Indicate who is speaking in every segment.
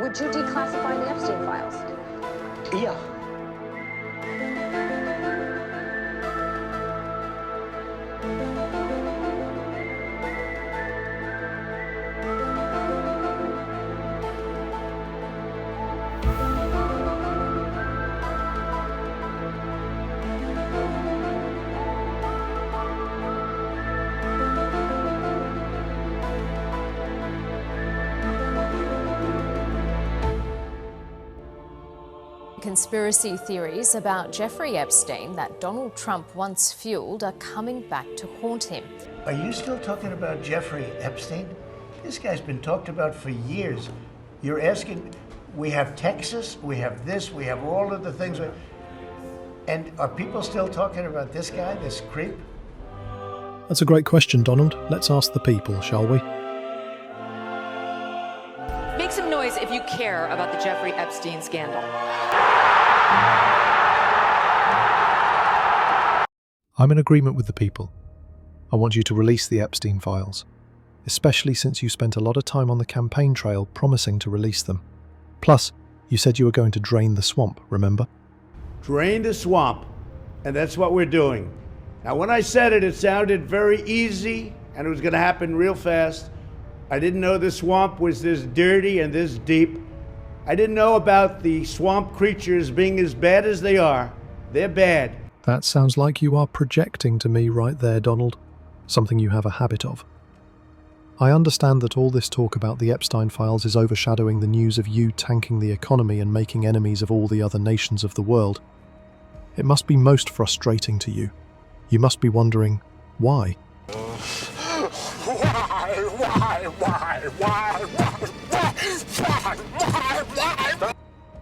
Speaker 1: Would you declassify the Epstein Files?
Speaker 2: Yeah.
Speaker 3: Conspiracy theories about Jeffrey Epstein that Donald Trump once fueled are coming back to haunt him.
Speaker 2: Are you still talking about Jeffrey Epstein? This guy's been talked about for years. You're asking, we have Texas, we have this, we have all of the things. And are people still talking about this guy, this creep?
Speaker 4: That's a great question, Donald. Let's ask the people, shall we?
Speaker 5: Make some noise if you care about the Jeffrey Epstein scandal.
Speaker 4: I'm in agreement with the people. I want you to release the Epstein Files, especially since you spent a lot of time on the campaign trail promising to release them. Plus, you said you were going to drain the swamp, remember?
Speaker 6: Drain the swamp, and that's what we're doing. Now, when I said it, it sounded very easy, and it was going to happen real fast. I didn't know the swamp was this dirty and this deep. I didn't know about the swamp creatures being as bad as they are. They're bad.
Speaker 4: That sounds like you are projecting to me right there, Donald. Something you have a habit of. I understand that all this talk about the Epstein Files is overshadowing the news of you tanking the economy and making enemies of all the other nations of the world. It must be most frustrating to you. You must be wondering, why?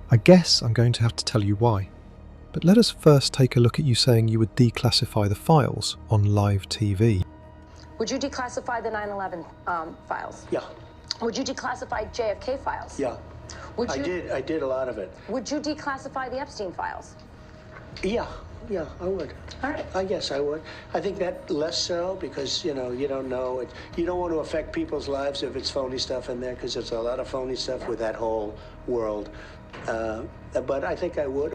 Speaker 4: I guess I'm going to have to tell you why. But let us first take a look at you saying you would declassify the files on live TV.
Speaker 1: Would you declassify the 9/11 files?
Speaker 2: Yeah.
Speaker 1: Would you declassify JFK files?
Speaker 2: Yeah.
Speaker 1: Would you,
Speaker 2: I did a lot of it.
Speaker 1: Would you declassify the Epstein files?
Speaker 2: Yeah, I would.
Speaker 1: All right.
Speaker 2: I guess I would. I think that less so because, you don't know. You don't want to affect people's lives if it's phony stuff in there because there's a lot of phony stuff with that whole world. But I think I would.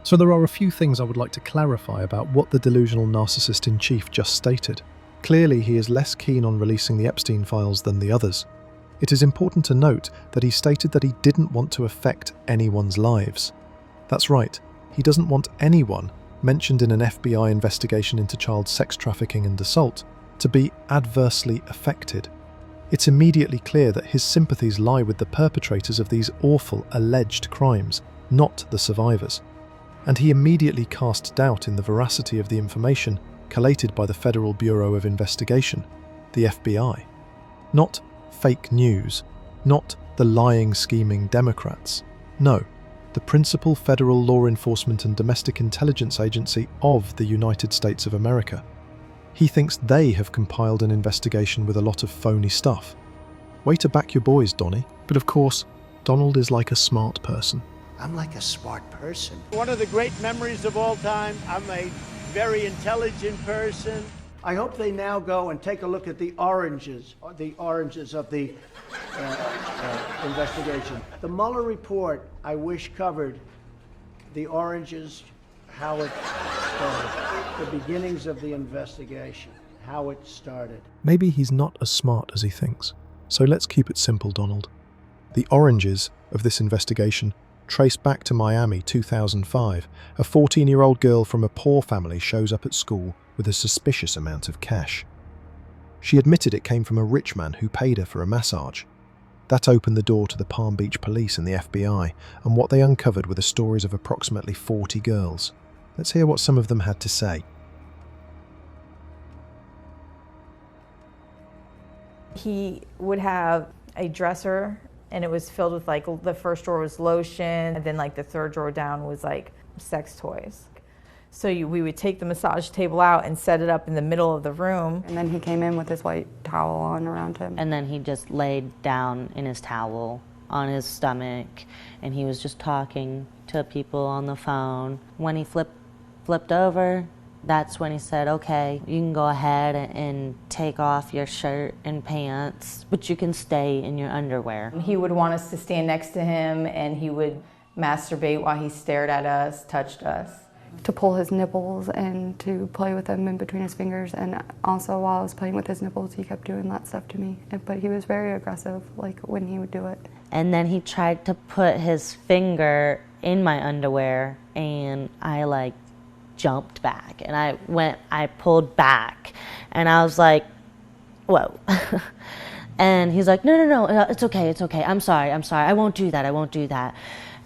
Speaker 4: So there are a few things I would like to clarify about what the delusional narcissist in chief just stated. Clearly, he is less keen on releasing the Epstein files than the others. It is important to note that he stated that he didn't want to affect anyone's lives. That's right, he doesn't want anyone mentioned in an FBI investigation into child sex trafficking and assault to be adversely affected. It's immediately clear that his sympathies lie with the perpetrators of these awful alleged crimes, not the survivors. And he immediately cast doubt in the veracity of the information collated by the Federal Bureau of Investigation, the FBI. Not fake news, not the lying, scheming Democrats. No, the principal federal law enforcement and domestic intelligence agency of the United States of America. He thinks they have compiled an investigation with a lot of phony stuff. Way to back your boys, Donnie. But of course, Donald is like a smart person.
Speaker 2: I'm like a smart person.
Speaker 6: One of the great memories of all time. I'm a very intelligent person. I hope they now go and take a look at the oranges of the investigation. The Mueller report, I wish, covered the oranges, how it started, the beginnings of the investigation, how it started.
Speaker 4: Maybe he's not as smart as he thinks. So let's keep it simple, Donald. The oranges of this investigation trace back to Miami 2005. A 14-year-old girl from a poor family shows up at school with a suspicious amount of cash. She admitted it came from a rich man who paid her for a massage. That opened the door to the Palm Beach police and the FBI, and what they uncovered were the stories of approximately 40 girls. Let's hear what some of them had to say.
Speaker 7: He would have a dresser, and it was filled with, like, the first drawer was lotion, and then, like, the third drawer down was, like, sex toys. So we would take the massage table out and set it up in the middle of the room.
Speaker 8: And then he came in with his white towel on around him.
Speaker 9: And then he just laid down in his towel on his stomach, and he was just talking to people on the phone. When he flipped over, That's when he said, okay, you can go ahead and take off your shirt and pants, but you can stay in your underwear.
Speaker 7: He would want us to stand next to him, and he would masturbate while he stared at us, touched us.
Speaker 8: To pull his nipples and to play with them in between his fingers, and also while I was playing with his nipples, he kept doing that stuff to me. But he was very aggressive, like when he would do it.
Speaker 9: And then he tried to put his finger in my underwear, and I jumped back, and I pulled back, and I was like, whoa. And he's like, no, it's okay, I'm sorry, I won't do that.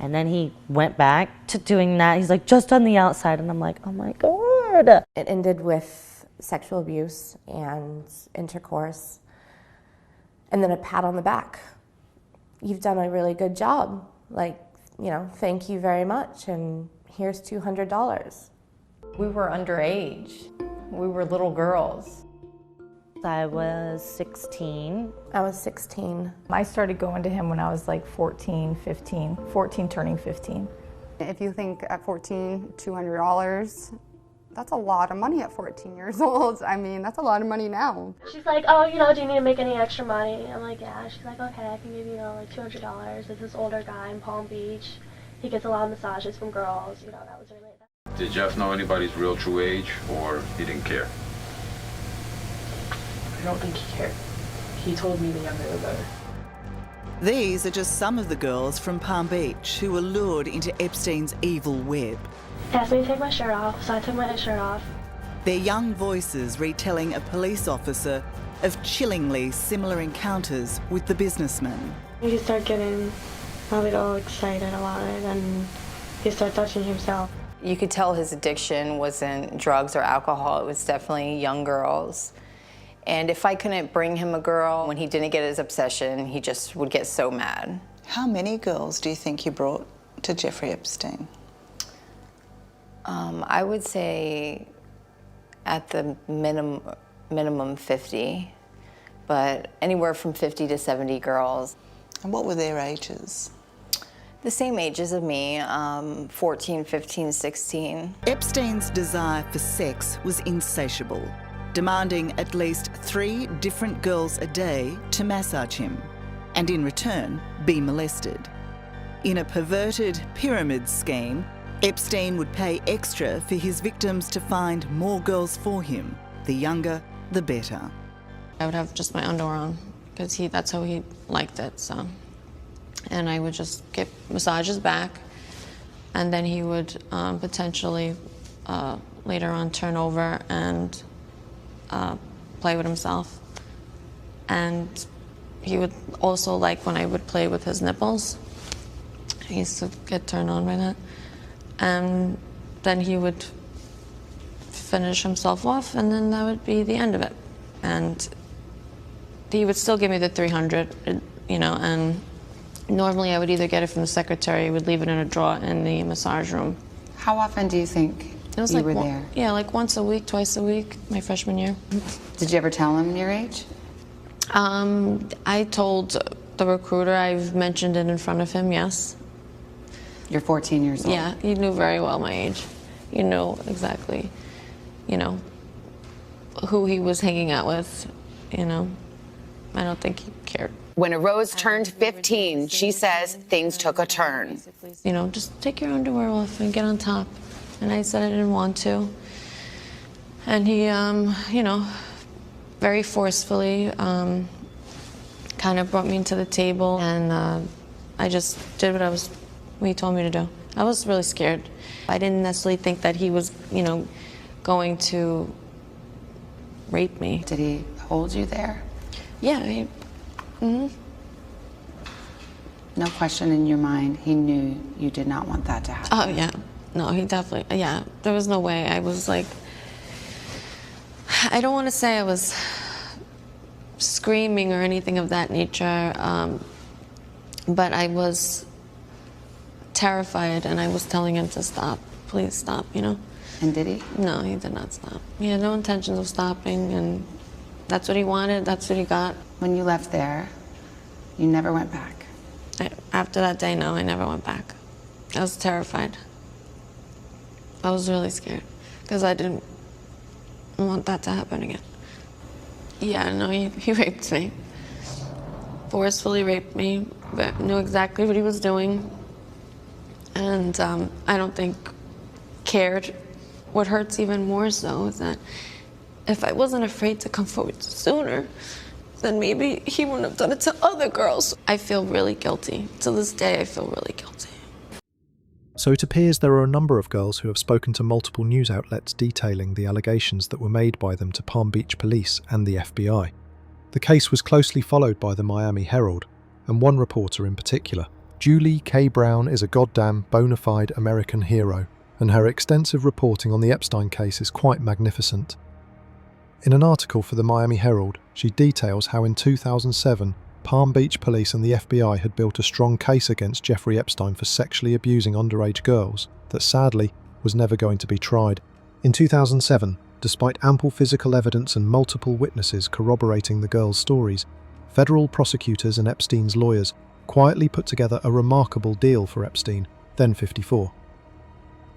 Speaker 9: And then he went back to doing that. He's like, just on the outside, and I'm like, oh my God.
Speaker 10: It ended with sexual abuse and intercourse, and then a pat on the back. You've done a really good job, thank you very much, and here's $200.
Speaker 7: We were underage. We were little girls.
Speaker 9: I was 16.
Speaker 10: I was 16.
Speaker 7: I started going to him when I was 14 turning 15.
Speaker 8: If you think at 14, $200, that's a lot of money at 14 years old. I mean, that's a lot of money now.
Speaker 11: She's like, oh, do you need to make any extra money? I'm like, yeah. She's like, okay, I can give you, $200. It's this older guy in Palm Beach. He gets a lot of massages from girls. That was really...
Speaker 12: Did Jeff know anybody's real true age, or he didn't care?
Speaker 13: I don't think he cared. He told me the younger the better.
Speaker 14: These are just some of the girls from Palm Beach who were lured into Epstein's evil web.
Speaker 11: He asked me to take my shirt off, so I took my shirt off.
Speaker 14: Their young voices retelling a police officer of chillingly similar encounters with the businessman.
Speaker 11: He started getting a little excited about it, and he started touching himself.
Speaker 15: You could tell his addiction wasn't drugs or alcohol, it was definitely young girls. And if I couldn't bring him a girl, when he didn't get his obsession, he just would get so mad.
Speaker 16: How many girls do you think you brought to Jeffrey Epstein?
Speaker 15: I would say at the minimum 50, but anywhere from 50 to 70 girls.
Speaker 16: And what were their ages?
Speaker 15: The same ages of me, 14, 15, 16.
Speaker 14: Epstein's desire for sex was insatiable, demanding at least 3 different girls a day to massage him, and in return, be molested. In a perverted pyramid scheme, Epstein would pay extra for his victims to find more girls for him. The younger, the better.
Speaker 17: I would have just my underwear on, because that's how he liked it, so. And I would just get massages back, and then he would potentially later on turn over and play with himself. And he would also like when I would play with his nipples. He used to get turned on by that. And then he would finish himself off, and then that would be the end of it. And he would still give me the $300, and normally I would either get it from the secretary, would leave it in a drawer in the massage room.
Speaker 18: How often do you think you were there?
Speaker 17: Yeah, once a week, twice a week, my freshman year.
Speaker 18: Did you ever tell him your age?
Speaker 17: I told the recruiter, I've mentioned it in front of him, yes.
Speaker 18: You're 14 years old?
Speaker 17: Yeah, he knew very well my age. He knew exactly, who he was hanging out with, I don't think he cared.
Speaker 19: When Rose turned 15, she says things took a turn.
Speaker 17: Just take your underwear off and get on top. And I said I didn't want to. And he, very forcefully kind of brought me into the table, and I just did what he told me to do. I was really scared. I didn't necessarily think that he was, going to rape me.
Speaker 18: Did he hold you there?
Speaker 17: Yeah.
Speaker 18: No question in your mind, he knew you did not want that to happen.
Speaker 17: Oh, yeah. No, he definitely, yeah. There was no way. I was I don't want to say I was screaming or anything of that nature, but I was terrified, and I was telling him to stop. Please stop,
Speaker 18: And did he?
Speaker 17: No, he did not stop. He had no intentions of stopping, and that's what he wanted, that's what he got.
Speaker 18: When you left there, you never went back?
Speaker 17: After that day, no, I never went back. I was terrified. I was really scared, because I didn't want that to happen again. Yeah, no, he raped me. Forcefully raped me, but knew exactly what he was doing. And I don't think cared. What hurts even more so is that if I wasn't afraid to come forward sooner, then maybe he wouldn't have done it to other girls. I feel really guilty. To this day, I feel really guilty.
Speaker 4: So it appears there are a number of girls who have spoken to multiple news outlets detailing the allegations that were made by them to Palm Beach police and the FBI. The case was closely followed by the Miami Herald, and one reporter in particular. Julie K. Brown is a goddamn bona fide American hero, and her extensive reporting on the Epstein case is quite magnificent. In an article for the Miami Herald, she details how in 2007, Palm Beach police and the FBI had built a strong case against Jeffrey Epstein for sexually abusing underage girls that sadly was never going to be tried. In 2007, despite ample physical evidence and multiple witnesses corroborating the girls' stories, federal prosecutors and Epstein's lawyers quietly put together a remarkable deal for Epstein, then 54.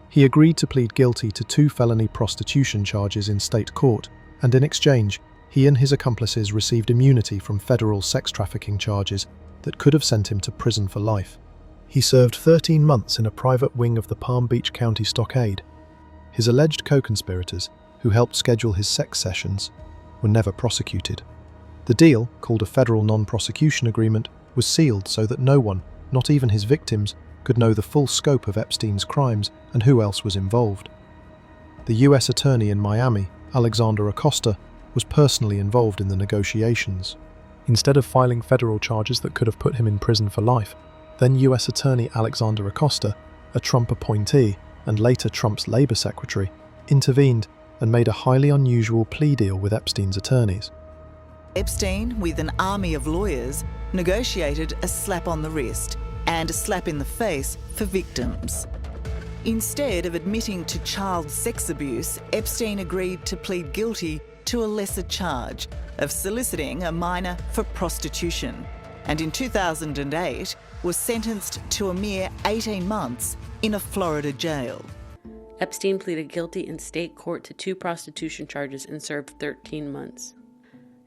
Speaker 4: He agreed to plead guilty to 2 felony prostitution charges in state court, and in exchange, he and his accomplices received immunity from federal sex trafficking charges that could have sent him to prison for life. He served 13 months in a private wing of the Palm Beach County Stockade. His alleged co-conspirators, who helped schedule his sex sessions, were never prosecuted. The deal, called a federal non-prosecution agreement, was sealed so that no one, not even his victims, could know the full scope of Epstein's crimes and who else was involved. The U.S. attorney in Miami, Alexander Acosta, was personally involved in the negotiations. Instead of filing federal charges that could have put him in prison for life, then U.S. Attorney Alexander Acosta, a Trump appointee and later Trump's Labor Secretary, intervened and made a highly unusual plea deal with Epstein's attorneys.
Speaker 14: Epstein, with an army of lawyers, negotiated a slap on the wrist and a slap in the face for victims. Instead of admitting to child sex abuse, Epstein agreed to plead guilty to a lesser charge of soliciting a minor for prostitution, and in 2008 was sentenced to a mere 18 months in a Florida jail.
Speaker 20: Epstein pleaded guilty in state court to 2 prostitution charges and served 13 months.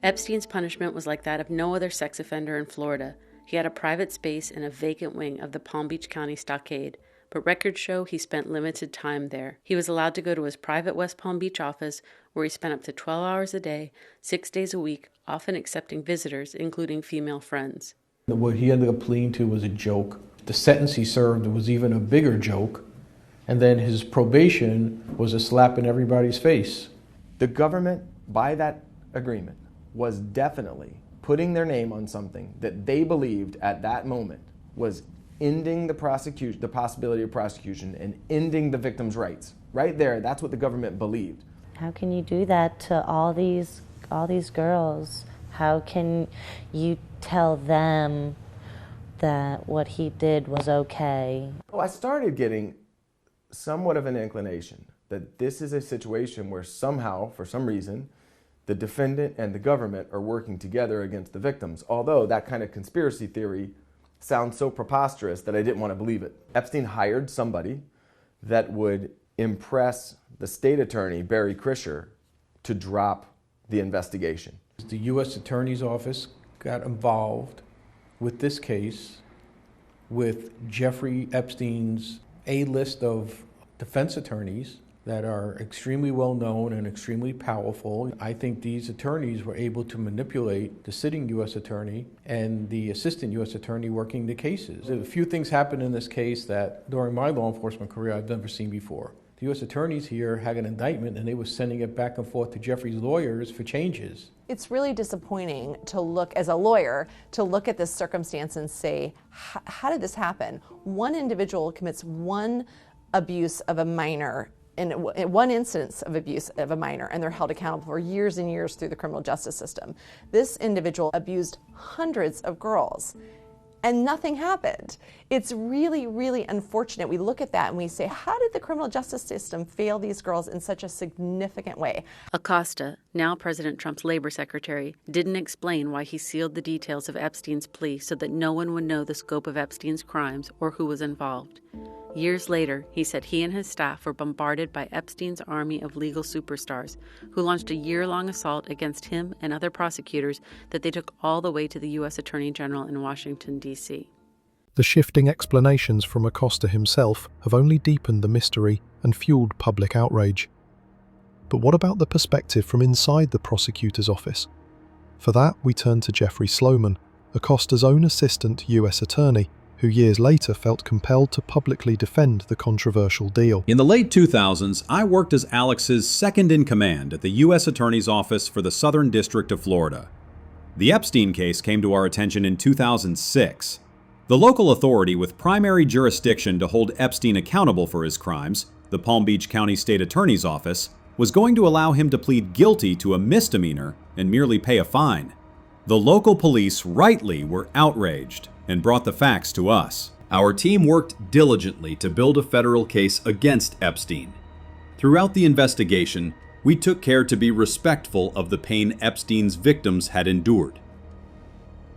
Speaker 20: Epstein's punishment was like that of no other sex offender in Florida. He had a private space in a vacant wing of the Palm Beach County Stockade, but records show he spent limited time there. He was allowed to go to his private West Palm Beach office, where he spent up to 12 hours a day, 6 days a week, often accepting visitors, including female friends.
Speaker 21: What he ended up pleading to was a joke. The sentence he served was even a bigger joke, and then his probation was a slap in everybody's face.
Speaker 22: The government, by that agreement, was definitely putting their name on something that they believed at that moment was ending the possibility of prosecution and ending the victim's rights. Right there, that's what the government believed.
Speaker 9: How can you do that to all these girls? How can you tell them that what he did was okay?
Speaker 22: Well, I started getting somewhat of an inclination that this is a situation where somehow, for some reason, the defendant and the government are working together against the victims, although that kind of conspiracy theory sounds so preposterous that I didn't want to believe it. Epstein hired somebody that would impress the state attorney, Barry Krischer, to drop the investigation.
Speaker 21: The U.S. Attorney's Office got involved with this case with Jeffrey Epstein's A-list of defense attorneys that are extremely well known and extremely powerful. I think these attorneys were able to manipulate the sitting U.S. attorney and the assistant U.S. attorney working the cases. A few things happened in this case that during my law enforcement career I've never seen before. The U.S. attorneys here had an indictment and they were sending it back and forth to Jeffrey's lawyers for changes.
Speaker 23: It's really disappointing to look, as a lawyer, to look at this circumstance and say, how did this happen? One individual commits one abuse of a minor, in one instance of abuse of a minor, and they're held accountable for years and years through the criminal justice system. This individual abused hundreds of girls, and nothing happened. It's really, really unfortunate. We look at that and we say, how did the criminal justice system fail these girls in such a significant way?
Speaker 20: Acosta, now President Trump's Labor Secretary, didn't explain why he sealed the details of Epstein's plea so that no one would know the scope of Epstein's crimes or who was involved. Years later, he said he and his staff were bombarded by Epstein's army of legal superstars, who launched a year-long assault against him and other prosecutors that they took all the way to the U.S. Attorney General in Washington, D.C.
Speaker 4: The shifting explanations from Acosta himself have only deepened the mystery and fueled public outrage. But what about the perspective from inside the prosecutor's office? For that, we turn to Jeffrey Sloman, Acosta's own assistant U.S. attorney, who years later felt compelled to publicly defend the controversial deal.
Speaker 1: In the late 2000s, I worked as Alex's second-in-command at the U.S. Attorney's Office for the Southern District of Florida. The Epstein case came to our attention in 2006. The local authority with primary jurisdiction to hold Epstein accountable for his crimes, the Palm Beach County State Attorney's Office, was going to allow him to plead guilty to a misdemeanor and merely pay a fine. The local police rightly were outraged and brought the facts to us. Our team worked diligently to build a federal case against Epstein. Throughout the investigation, we took care to be respectful of the pain Epstein's victims had endured.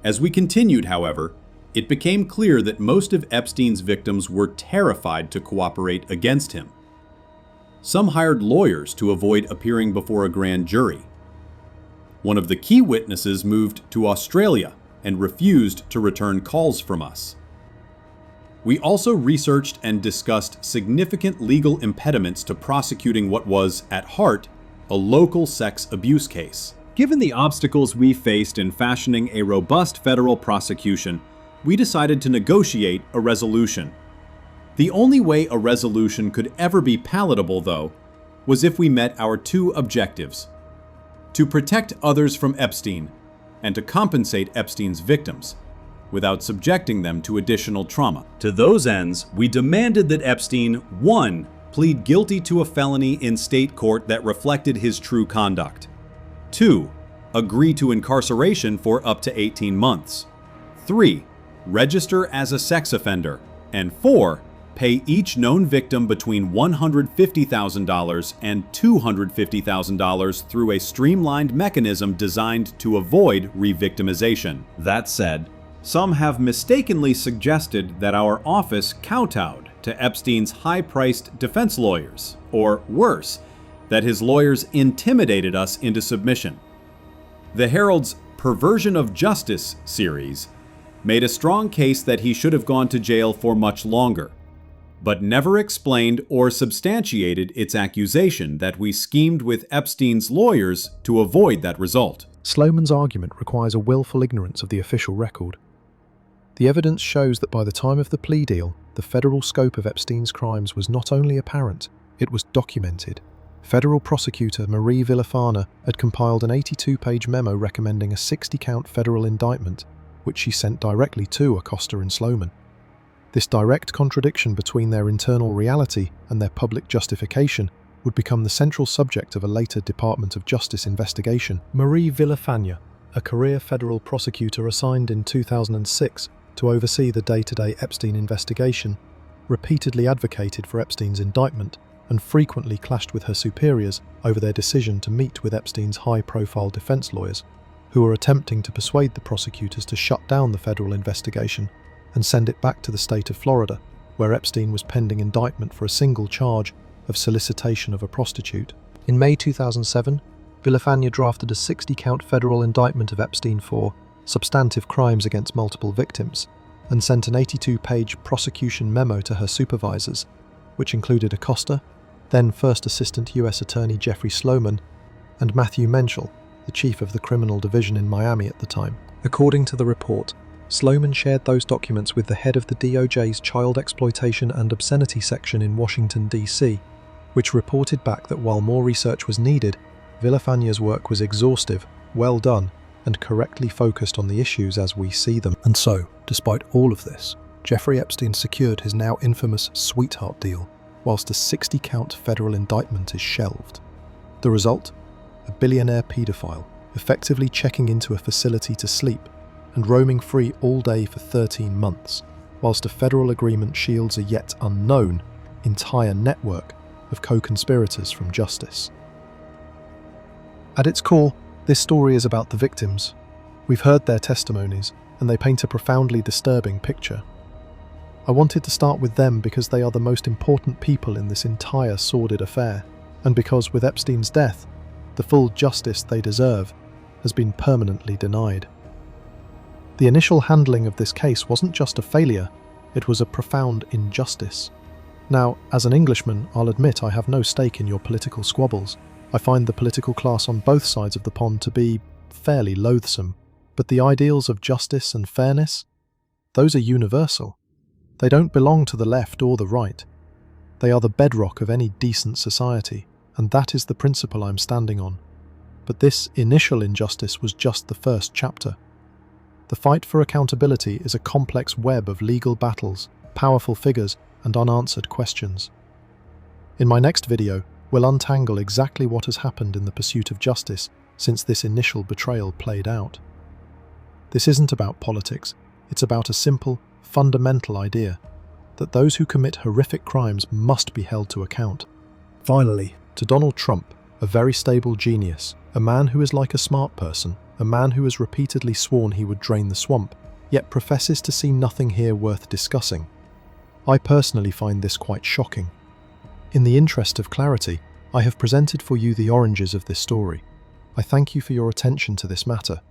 Speaker 1: As we continued, however, it became clear that most of Epstein's victims were terrified to cooperate against him. Some hired lawyers to avoid appearing before a grand jury. One of the key witnesses moved to Australia and refused to return calls from us. We also researched and discussed significant legal impediments to prosecuting what was, at heart, a local sex abuse case. Given the obstacles we faced in fashioning a robust federal prosecution, we decided to negotiate a resolution. The only way a resolution could ever be palatable, though, was if we met our two objectives: to protect others from Epstein and to compensate Epstein's victims, without subjecting them to additional trauma. To those ends, we demanded that Epstein, 1, plead guilty to a felony in state court that reflected his true conduct, 2, agree to incarceration for up to 18 months, 3, register as a sex offender, and 4, pay each known victim between $150,000 and $250,000 through a streamlined mechanism designed to avoid re-victimization. That said, some have mistakenly suggested that our office kowtowed to Epstein's high-priced defense lawyers, or worse, that his lawyers intimidated us into submission. The Herald's Perversion of Justice series made a strong case that he should have gone to jail for much longer, but never explained or substantiated its accusation that we schemed with Epstein's lawyers to avoid that result.
Speaker 4: Sloman's argument requires a willful ignorance of the official record. The evidence shows that by the time of the plea deal, the federal scope of Epstein's crimes was not only apparent, it was documented. Federal prosecutor Marie Villafana had compiled an 82-page memo recommending a 60-count federal indictment, which she sent directly to Acosta and Sloman. This direct contradiction between their internal reality and their public justification would become the central subject of a later Department of Justice investigation. Marie Villafana, a career federal prosecutor assigned in 2006 to oversee the day-to-day Epstein investigation, repeatedly advocated for Epstein's indictment and frequently clashed with her superiors over their decision to meet with Epstein's high-profile defense lawyers, who were attempting to persuade the prosecutors to shut down the federal investigation and send it back to the state of Florida, where Epstein was pending indictment for a single charge of solicitation of a prostitute. In May 2007, Villafana drafted a 60-count federal indictment of Epstein for substantive crimes against multiple victims, and sent an 82-page prosecution memo to her supervisors, which included Acosta, then First Assistant U.S. Attorney Jeffrey Sloman, and Matthew Menschel, the chief of the criminal division in Miami at the time. According to the report, Sloman shared those documents with the head of the DOJ's Child Exploitation and Obscenity section in Washington, D.C., which reported back that while more research was needed, Villafana's work was exhaustive, well done, and correctly focused on the issues as we see them. And so, despite all of this, Jeffrey Epstein secured his now infamous sweetheart deal, whilst a 60-count federal indictment is shelved. The result? A billionaire pedophile, effectively checking into a facility to sleep and roaming free all day for 13 months, whilst a federal agreement shields a yet unknown entire network of co-conspirators from justice. At its core, this story is about the victims. We've heard their testimonies, and they paint a profoundly disturbing picture. I wanted to start with them because they are the most important people in this entire sordid affair, and because with Epstein's death, the full justice they deserve has been permanently denied. The initial handling of this case wasn't just a failure, it was a profound injustice. Now, as an Englishman, I'll admit I have no stake in your political squabbles. I find the political class on both sides of the pond to be fairly loathsome, but the ideals of justice and fairness, those are universal. They don't belong to the left or the right. They are the bedrock of any decent society, and that is the principle I'm standing on. But this initial injustice was just the first chapter. The fight for accountability is a complex web of legal battles, powerful figures, and unanswered questions. In my next video, we'll untangle exactly what has happened in the pursuit of justice since this initial betrayal played out. This isn't about politics, it's about a simple, fundamental idea that those who commit horrific crimes must be held to account. Finally, to Donald Trump, a very stable genius, a man who is like a smart person, a man who has repeatedly sworn he would drain the swamp, yet professes to see nothing here worth discussing. I personally find this quite shocking. In the interest of clarity, I have presented for you the oranges of this story. I thank you for your attention to this matter,